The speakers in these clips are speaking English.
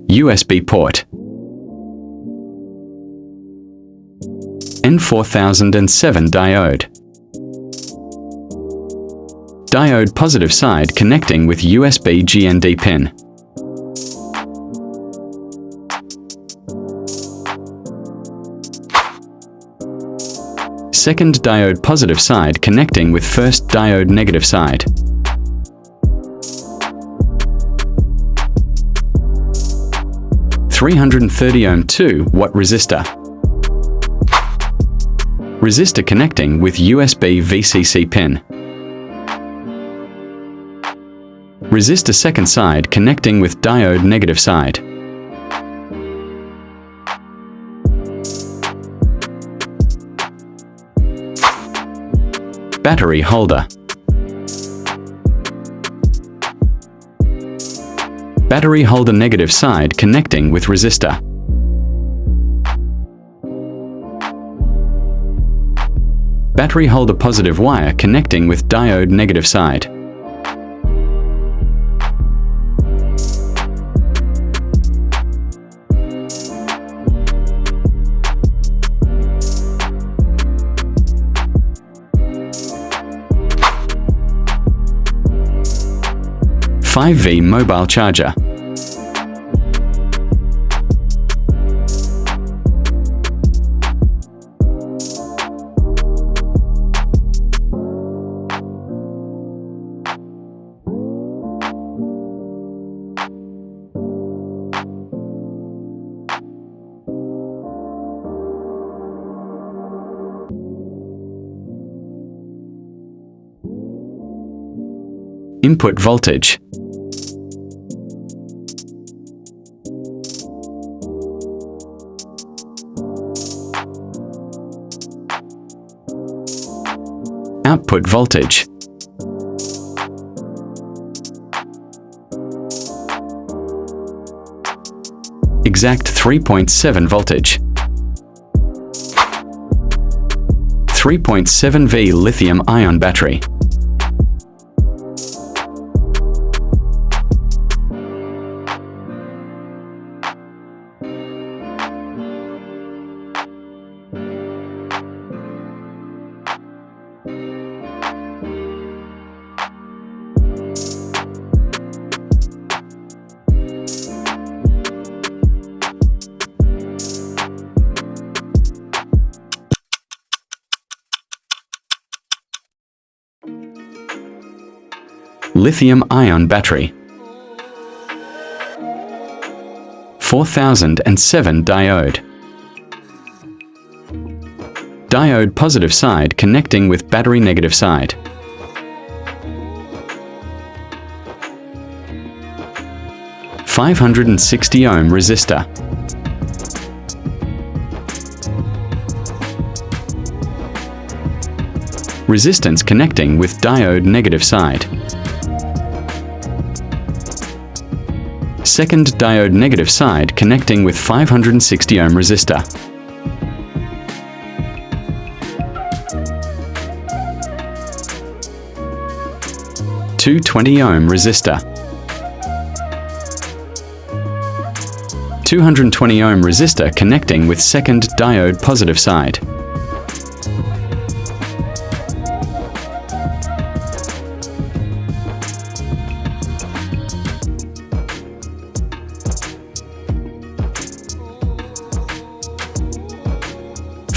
USB port. N4007 diode. Diode positive side connecting with USB GND pin. Second diode positive side connecting with first diode negative side. (330 ohm 2-watt resistor. Resistor connecting with USB VCC pin. Resistor second side connecting with diode negative side. Battery holder. Battery holder negative side connecting with resistor. Battery holder positive wire connecting with diode negative side. (5V) mobile charger. Input voltage. Output voltage. Exact 3.7 voltage. 3.7V lithium-ion battery. Lithium-ion battery. 4007 diode. Diode positive side connecting with battery negative side. (560 ohm resistor. Resistance connecting with diode negative side. Second diode negative side connecting with 560 ohm resistor. (220 ohm resistor. 220 ohm resistor connecting with second diode positive side.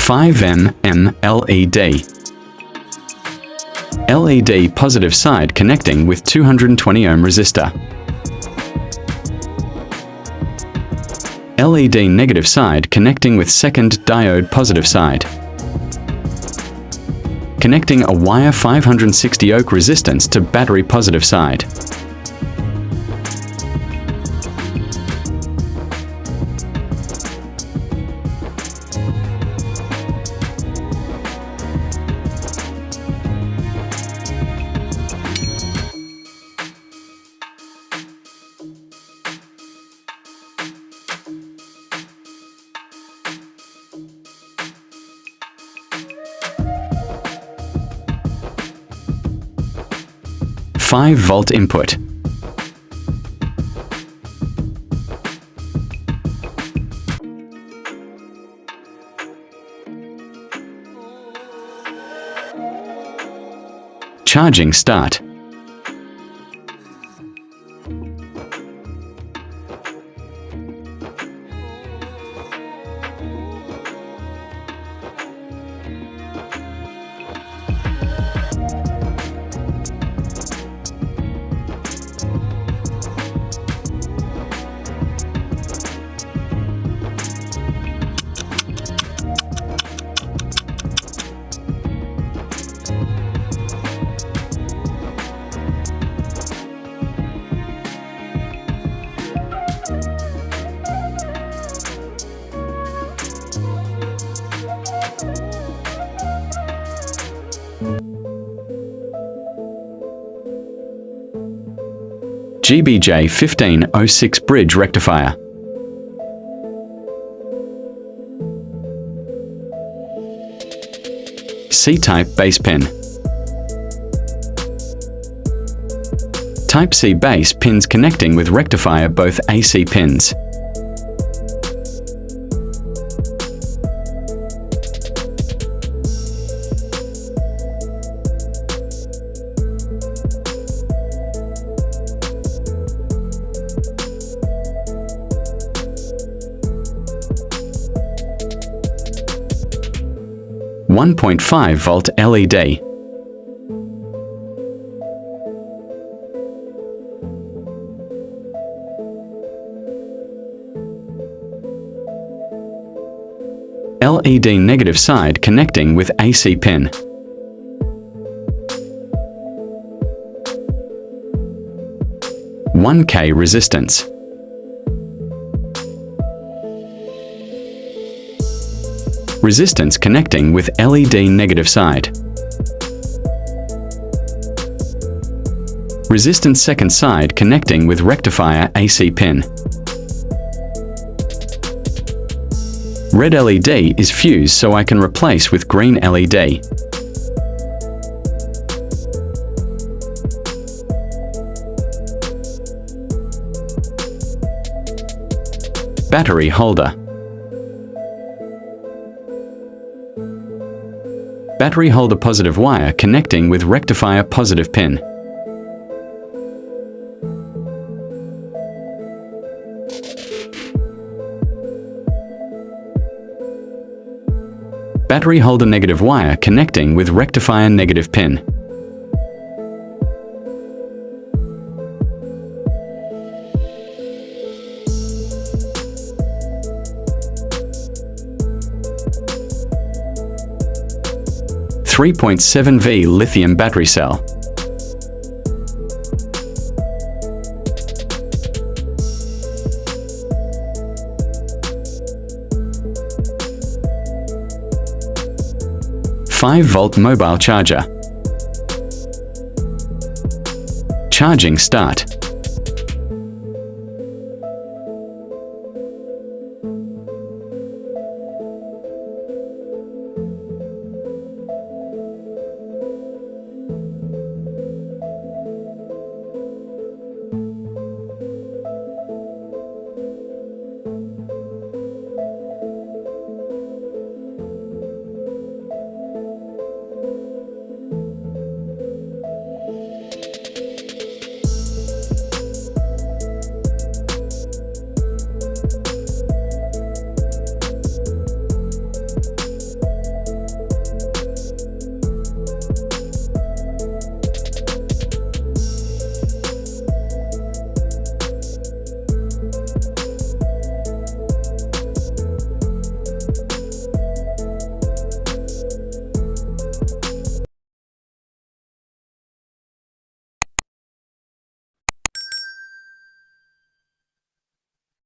(5mm LED. LED positive side connecting with 220 ohm resistor. LED negative side connecting with second diode positive side. Connecting a wire 560 ohm resistance to battery positive side. (5 volt input. Charging start. GBJ 1506 bridge rectifier. C-type base pin. Type C base pins connecting with rectifier, both AC pins. .5 volt LED. LED negative side connecting with AC pin. (1K) resistance. Resistance connecting with LED negative side. Resistance second side connecting with rectifier AC pin. Red LED is fused, so I can replace with green LED. Battery holder. Battery holder positive wire connecting with rectifier positive pin. Battery holder negative wire connecting with rectifier negative pin. .7V lithium battery cell. .5 volt mobile charger. Charging start.